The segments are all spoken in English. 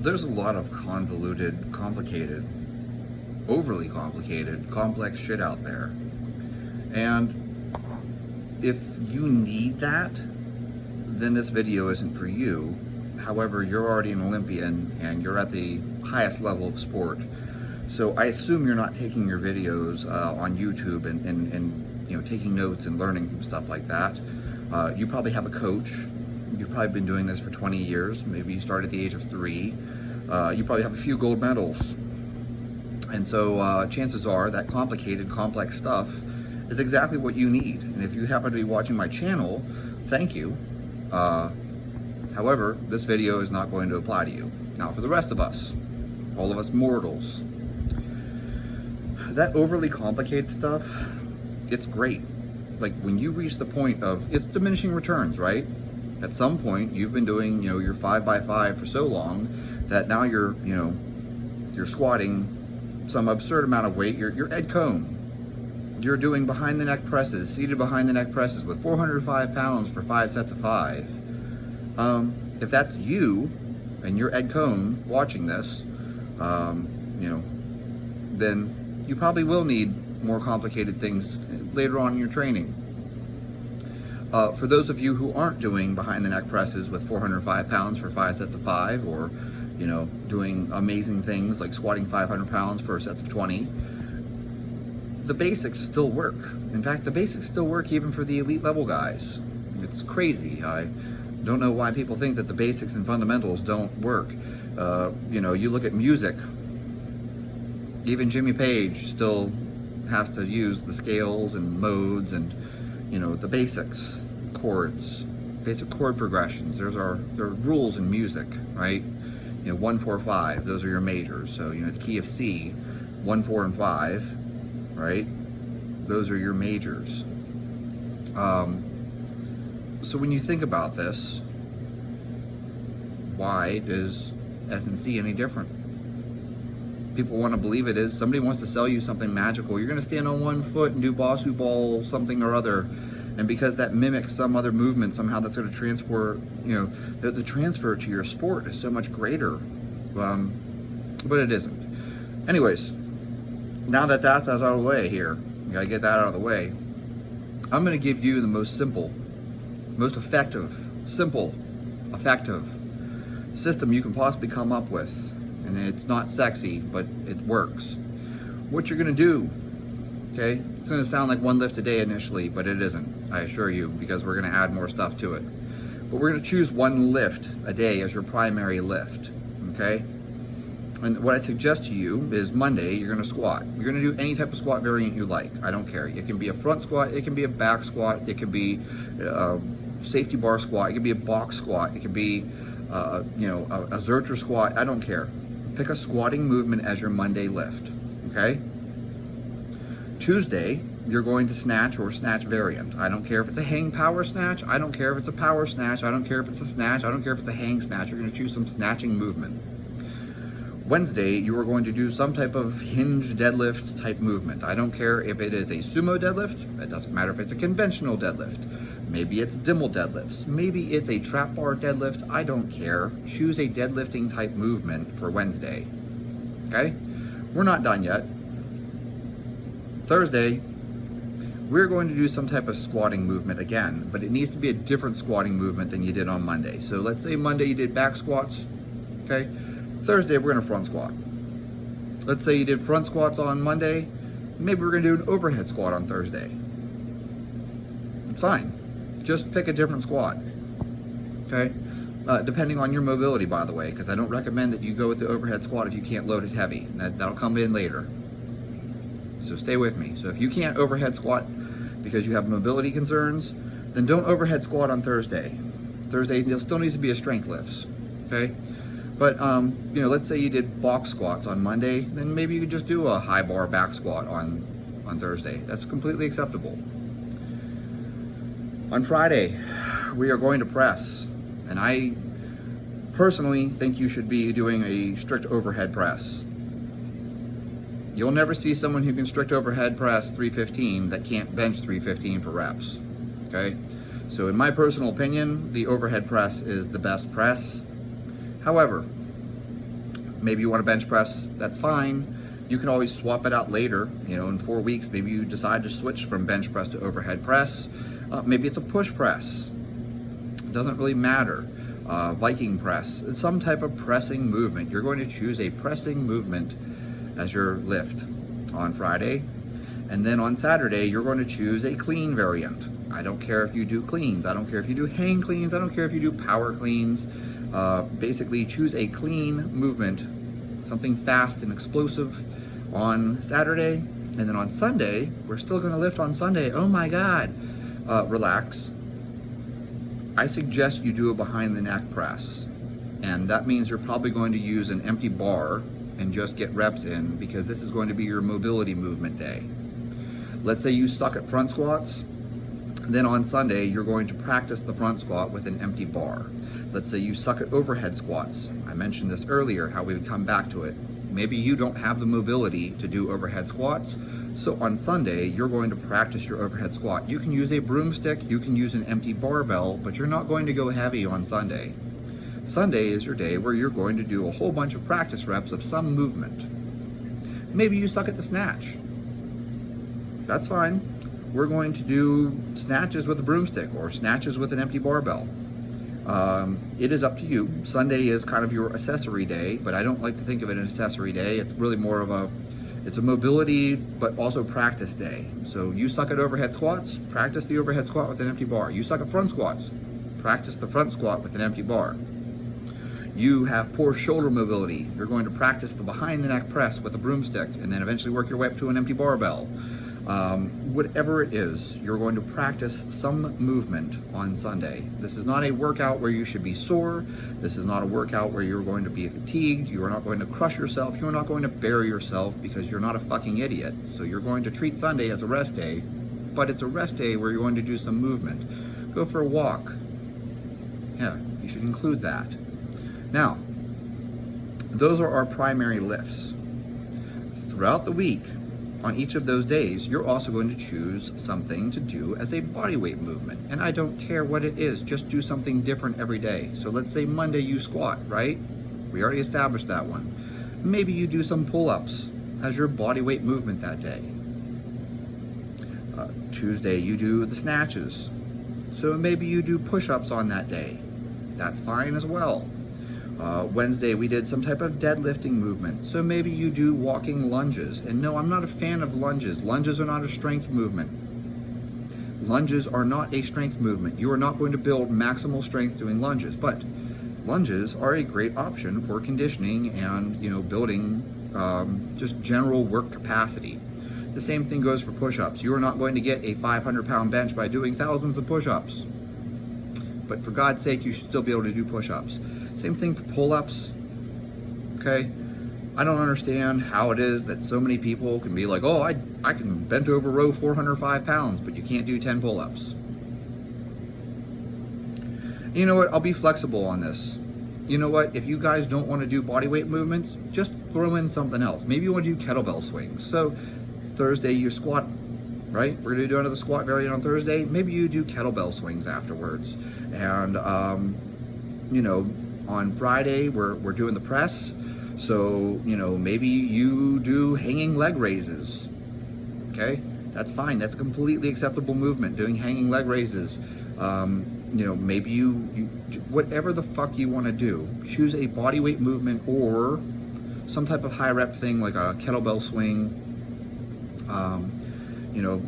There's a lot of convoluted, complicated, overly complicated, complex shit out there. And if you need that, then this video isn't for you. However, you're already an Olympian and you're at the highest level of sport. So I assume you're not taking your videos on YouTube and you know, taking notes and learning from stuff like that. You probably have a coach. You've probably been doing this for 20 years. Maybe you started at the age of 3. You probably have a few gold medals. And so chances are that complicated, complex stuff is exactly what you need. And if you happen to be watching my channel, thank you. However, this video is not going to apply to you. Now, for the rest of us, all of us mortals, that overly complicated stuff, it's great. Like when you reach the point of, it's diminishing returns, right? At some point, you've been doing, you know, your 5x5 for so long that now you're, you know, you're squatting some absurd amount of weight. You're Ed Coan. You're doing behind the neck presses, seated behind the neck presses with 405 pounds for 5 sets of 5. If that's you and you're Ed Coan watching this, you know, then you probably will need more complicated things later on in your training. For those of you who aren't doing behind the neck presses with 405 pounds for 5 sets of 5, or, you know, doing amazing things like squatting 500 pounds for sets of 20, the basics still work. In fact, the basics still work even for the elite level guys. It's crazy. I don't know why people think that the basics and fundamentals don't work. You know, you look at music, even Jimmy Page still has to use the scales and modes and, you know, the basics, chords, basic chord progressions. There are rules in music, right? You know, 1, 4, 5, those are your majors. So, you know, the key of C, 1, 4, and 5, right? Those are your majors. So when you think about this, why is S&C any different? People want to believe it is. Somebody wants to sell you something magical. You're going to stand on one foot and do Bosu Ball something or other, and because that mimics some other movement, somehow that's going to transfer, you know, the transfer to your sport is so much greater. But it isn't. Anyways, now that that's out of the way here, you got to get that out of the way. I'm going to give you the most simple, most effective, simple, effective system you can possibly come up with. And it's not sexy, but it works. What you're gonna do, okay? It's gonna sound like one lift a day initially, but it isn't, I assure you, because we're gonna add more stuff to it. But we're gonna choose one lift a day as your primary lift, okay? And what I suggest to you is Monday, you're gonna squat. You're gonna do any type of squat variant you like. I don't care. It can be a front squat, it can be a back squat, it can be a safety bar squat, it can be a box squat, it can be, you know, a Zercher squat, I don't care. Pick a squatting movement as your Monday lift, okay? Tuesday, you're going to snatch or snatch variant. I don't care if it's a hang power snatch. I don't care if it's a power snatch. I don't care if it's a snatch. I don't care if it's a hang snatch. You're going to choose some snatching movement. Wednesday, you are going to do some type of hinge deadlift type movement. I don't care if it is a sumo deadlift. It doesn't matter if it's a conventional deadlift. Maybe it's Dimmel deadlifts. Maybe it's a trap bar deadlift. I don't care. Choose a deadlifting type movement for Wednesday. Okay? We're not done yet. Thursday, we're going to do some type of squatting movement again, but it needs to be a different squatting movement than you did on Monday. So let's say Monday you did back squats. Okay? Thursday, we're going to front squat. Let's say you did front squats on Monday. Maybe we're going to do an overhead squat on Thursday. It's fine. Just pick a different squat. Okay? Depending on your mobility, by the way, because I don't recommend that you go with the overhead squat if you can't load it heavy. That'll come in later. So stay with me. So if you can't overhead squat because you have mobility concerns, then don't overhead squat on Thursday. Thursday still needs to be a strength lifts. Okay? But, you know, let's say you did box squats on Monday, then maybe you could just do a high bar back squat on Thursday. That's completely acceptable. On Friday, we are going to press, and I personally think you should be doing a strict overhead press. You'll never see someone who can strict overhead press 315 that can't bench 315 for reps, okay? So in my personal opinion, the overhead press is the best press. However, Maybe you want to bench press, that's fine. You can always swap it out later, in 4 weeks. Maybe you decide to switch from bench press to overhead press. Maybe it's a push press. It doesn't really matter. Viking press, some type of pressing movement. You're going to choose a pressing movement as your lift on Friday. And then on Saturday, you're going to choose a clean variant. I don't care if you do cleans. I don't care if you do hang cleans. I don't care if you do power cleans. Basically, choose a clean movement, something fast and explosive on Saturday. And then on Sunday, we're still going to lift on Sunday. Oh my God. Relax. I suggest you do a behind the neck press. And that means you're probably going to use an empty bar and just get reps in, because this is going to be your mobility movement day. Let's say you suck at front squats. Then on Sunday, you're going to practice the front squat with an empty bar. Let's say you suck at overhead squats. I mentioned this earlier, how we would come back to it. Maybe you don't have the mobility to do overhead squats. So on Sunday, you're going to practice your overhead squat. You can use a broomstick, you can use an empty barbell, but you're not going to go heavy on Sunday. Sunday is your day where you're going to do a whole bunch of practice reps of some movement. Maybe you suck at the snatch. That's fine. We're going to do snatches with a broomstick or snatches with an empty barbell. It is up to you. Sunday is kind of your accessory day, but I don't like to think of it as an accessory day. It's really more of it's a mobility, but also practice day. So you suck at overhead squats, practice the overhead squat with an empty bar. You suck at front squats, practice the front squat with an empty bar. You have poor shoulder mobility. You're going to practice the behind the neck press with a broomstick and then eventually work your way up to an empty barbell. Whatever it is, you're going to practice some movement on Sunday. This is not a workout where you should be sore. This is not a workout where you're going to be fatigued. You are not going to crush yourself. You are not going to bury yourself, because you're not a fucking idiot. So you're going to treat Sunday as a rest day, but it's a rest day where you're going to do some movement. Go for a walk. Yeah, you should include that. Now, those are our primary lifts. Throughout the week, on each of those days, you're also going to choose something to do as a bodyweight movement. And I don't care what it is, just do something different every day. So let's say Monday you squat, right? We already established that one. Maybe you do some pull-ups as your bodyweight movement that day. Tuesday you do the snatches. So maybe you do push-ups on that day. That's fine as well. Wednesday we did some type of deadlifting movement, so maybe you do walking lunges. And no, I'm not a fan of lunges. Lunges are not a strength movement. Lunges are not a strength movement. You are not going to build maximal strength doing lunges, but lunges are a great option for conditioning and building just general work capacity. The same thing goes for push-ups. You are not going to get a 500-pound bench by doing thousands of push-ups, but for God's sake, you should still be able to do push-ups. Same thing for pull-ups, okay? I don't understand how it is that so many people can be like, oh, I can bent over row 405 pounds, but you can't do 10 pull-ups. You know what? I'll be flexible on this. You know what? If you guys don't want to do bodyweight movements, just throw in something else. Maybe you want to do kettlebell swings. So Thursday you squat, right? We're going to do another squat variant on Thursday. Maybe you do kettlebell swings afterwards. And, on Friday, we're doing the press, so, maybe you do hanging leg raises, okay? That's fine. That's a completely acceptable movement, doing hanging leg raises. Maybe you whatever the fuck you want to do, choose a bodyweight movement or some type of high rep thing like a kettlebell swing,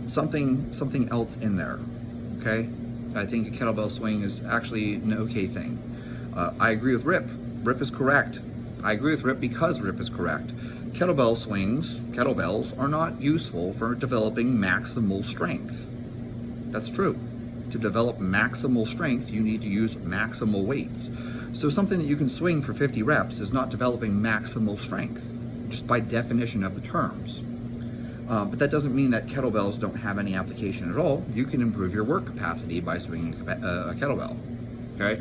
something else in there, okay? I think a kettlebell swing is actually an okay thing. I agree with Rip. Rip is correct. I agree with Rip because Rip is correct. Kettlebells are not useful for developing maximal strength. That's true. To develop maximal strength, you need to use maximal weights. So something that you can swing for 50 reps is not developing maximal strength, just by definition of the terms. But that doesn't mean that kettlebells don't have any application at all. You can improve your work capacity by swinging a kettlebell, okay?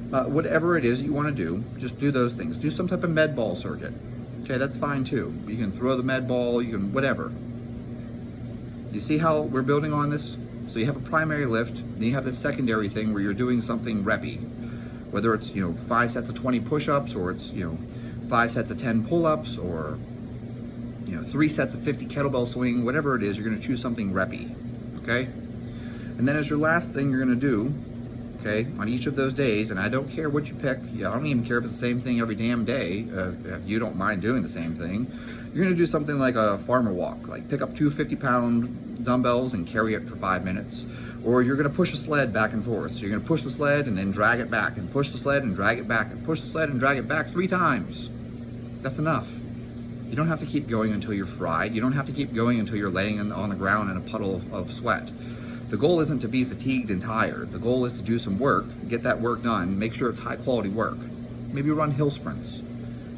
Whatever it is you want to do, just do those things. Do some type of med ball circuit. Okay, that's fine too. You can throw the med ball, you can whatever. You see how we're building on this? So you have a primary lift, then you have this secondary thing where you're doing something reppy. Whether it's, 5 sets of 20 push-ups or it's, 5 sets of 10 pull-ups, or 3 sets of 50 kettlebell swing, whatever it is, you're going to choose something reppy, okay? And then as your last thing you're going to do, okay, on each of those days, and I don't care what you pick, I don't even care if it's the same thing every damn day, if you don't mind doing the same thing, you're going to do something like a farmer walk, like pick up 2 50-pound dumbbells and carry it for 5 minutes, or you're going to push a sled back and forth. So you're going to push the sled and then drag it back, and push the sled and drag it back, and push the sled and drag it back 3 times. That's enough. You don't have to keep going until you're fried. You don't have to keep going until you're laying on the ground in a puddle of sweat. The goal isn't to be fatigued and tired. The goal is to do some work, get that work done, make sure it's high quality work. Maybe run hill sprints.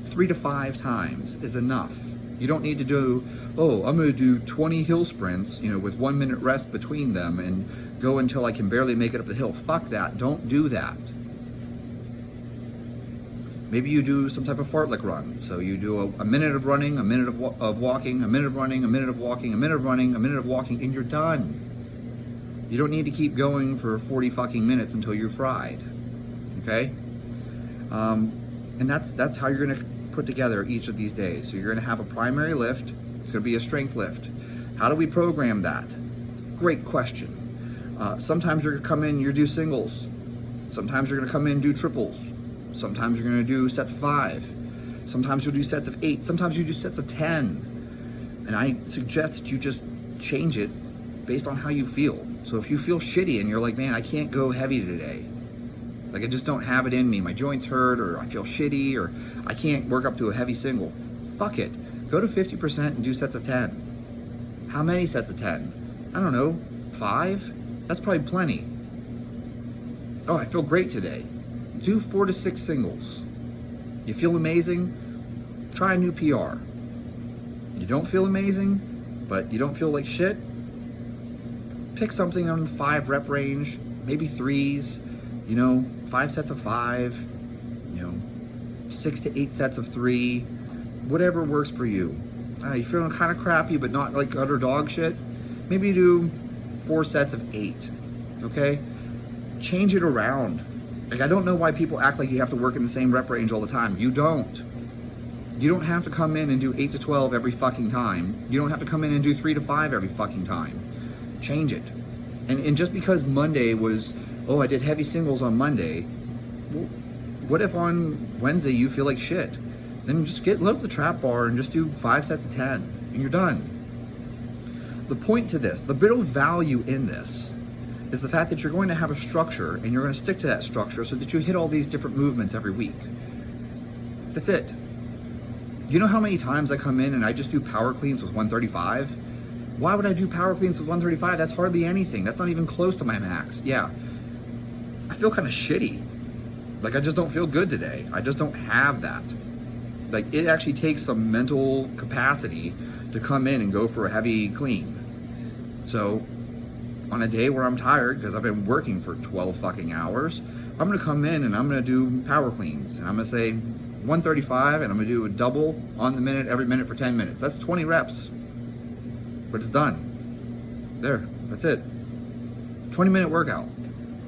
3 to 5 times is enough. You don't need to do, I'm going to do 20 hill sprints, with 1 minute rest between them and go until I can barely make it up the hill. Fuck that. Don't do that. Maybe you do some type of fartlek run. So you do a minute of running, a minute of walking, a minute of running, a minute of walking, a minute of running, a minute of walking, and you're done. You don't need to keep going for 40 fucking minutes until you're fried, okay? And that's how you're gonna put together each of these days. So you're gonna have a primary lift. It's gonna be a strength lift. How do we program that? Great question. Sometimes you're gonna come in, you do singles. Sometimes you're gonna come in and do triples. Sometimes you're gonna do sets of 5. Sometimes you'll do sets of 8. Sometimes you do sets of 10. And I suggest that you just change it based on how you feel. So if you feel shitty and you're like, man, I can't go heavy today, like I just don't have it in me, my joints hurt, or I feel shitty, or I can't work up to a heavy single, fuck it, go to 50% and do sets of 10. How many sets of 10? I don't know, 5? That's probably plenty. Oh, I feel great today. Do 4 to 6 singles. You feel amazing? Try a new PR. You don't feel amazing, but you don't feel like shit? Pick something on the 5 rep range, maybe 3s, 5 sets of 5, 6 to 8 sets of 3, whatever works for you. You're feeling kind of crappy, but not like utter dog shit. Maybe you do 4 sets of 8, okay? Change it around. Like, I don't know why people act like you have to work in the same rep range all the time. You don't. You don't have to come in and do 8 to 12 every fucking time. You don't have to come in and do 3 to 5 every fucking time. Change it. And just because Monday was, I did heavy singles on Monday, well, what if on Wednesday you feel like shit? Then just load up the trap bar and just do 5 sets of 10, and you're done. The point to this, the bit of value in this, is the fact that you're going to have a structure, and you're going to stick to that structure so that you hit all these different movements every week. That's it. You know how many times I come in and I just do power cleans with 135? Why would I do power cleans with 135? That's hardly anything. That's not even close to my max. Yeah. I feel kind of shitty. Like, I just don't feel good today. I just don't have that. Like, it actually takes some mental capacity to come in and go for a heavy clean. So, on a day where I'm tired because I've been working for 12 fucking hours, I'm going to come in and I'm going to do power cleans. And I'm going to say 135, and I'm going to do a double on the minute every minute for 10 minutes. That's 20 reps. But it's done. There, that's it. 20-minute workout.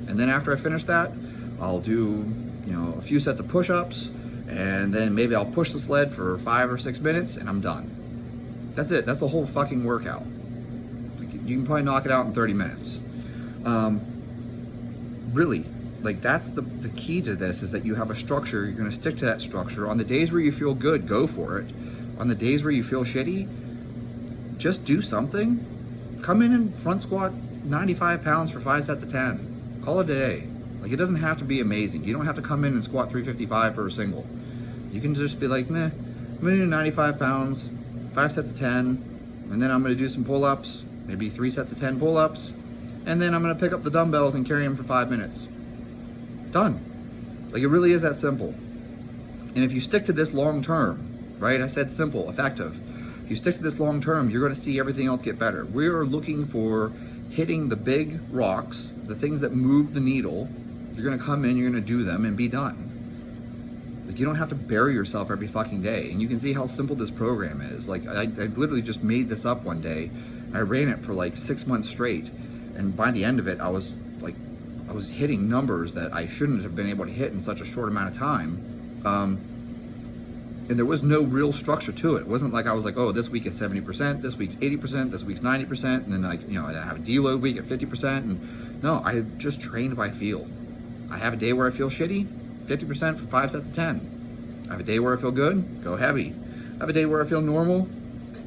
And then after I finish that, I'll do, a few sets of push-ups, and then maybe I'll push the sled for 5 or 6 minutes, and I'm done. That's it. That's the whole fucking workout. You can probably knock it out in 30 minutes. Really, that's the key to this, is that you have a structure. You're going to stick to that structure. On the days where you feel good, go for it. On the days where you feel shitty, just do something. Come in and front squat 95 pounds for 5 sets of 10. Call it a day. Like, it doesn't have to be amazing. You don't have to come in and squat 355 for a single. You can just be like, meh, I'm going to do 95 pounds, 5 sets of 10, and then I'm going to do some pull-ups, maybe 3 sets of 10 pull-ups, and then I'm going to pick up the dumbbells and carry them for 5 minutes. Done. Like, it really is that simple. And if you stick to this long term, right? I said simple, effective. You stick to this long term, you're going to see everything else get better. We're looking for hitting the big rocks, the things that move the needle. You're going to come in, you're going to do them, and be done. Like, you don't have to bury yourself every fucking day. And you can see how simple this program is. Like, I literally just made this up one day. I ran it for like 6 months straight. And by the end of it, I was hitting numbers that I shouldn't have been able to hit in such a short amount of time. And there was no real structure to it. It wasn't like I was like, oh, this week is 70%, this week's 80%, this week's 90%, and then like, you know, I have a deload week at 50%. And no, I just trained by feel. I have a day where I feel shitty, 50% for 5 sets of 10. I have a day where I feel good, go heavy. I have a day where I feel normal,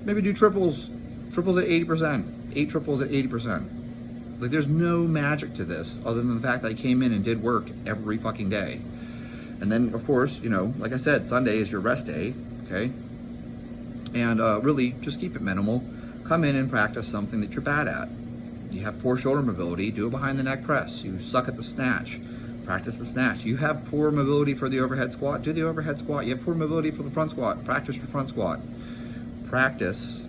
maybe do triples at 80%, 8 triples at 80%. Like, there's no magic to this other than the fact that I came in and did work every fucking day. And then, of course, you know, like I said, Sunday is your rest day, okay? And really, just keep it minimal. Come in and practice something that you're bad at. You have poor shoulder mobility, do a behind the neck press. You suck at the snatch, practice the snatch. You have poor mobility for the overhead squat, do the overhead squat. You have poor mobility for the front squat, practice your front squat. Practice.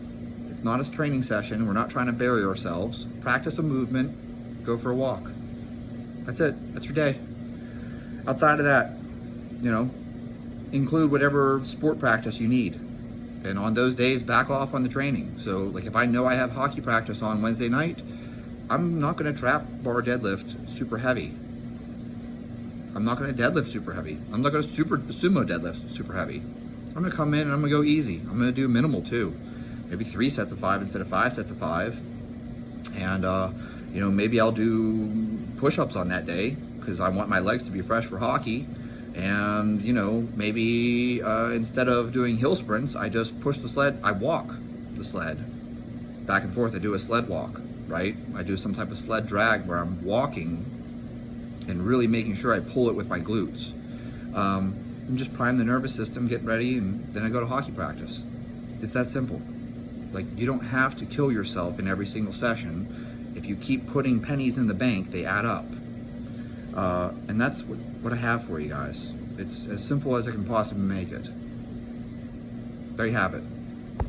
It's not a training session. We're not trying to bury ourselves. Practice a movement, go for a walk. That's it. That's your day. Outside of that, you know, include whatever sport practice you need. And on those days, back off on the training. So, like, if I know I have hockey practice on Wednesday night, I'm not going to trap bar deadlift super heavy. I'm not going to deadlift super heavy. I'm not going to sumo deadlift super heavy. I'm going to come in and I'm going to go easy. I'm going to do minimal too. Maybe 3 sets of 5 instead of 5 sets of 5. And, you know, maybe I'll do push-ups on that day because I want my legs to be fresh for hockey. And, you know, maybe instead of doing hill sprints, I just push the sled, I walk the sled back and forth. I do a sled walk, right? I do some type of sled drag where I'm walking and really making sure I pull it with my glutes. And just prime the nervous system, get ready, and then I go to hockey practice. It's that simple. Like, you don't have to kill yourself in every single session. If you keep putting pennies in the bank, they add up. And that's what I have for you guys. It's as simple as I can possibly make it. There you have it.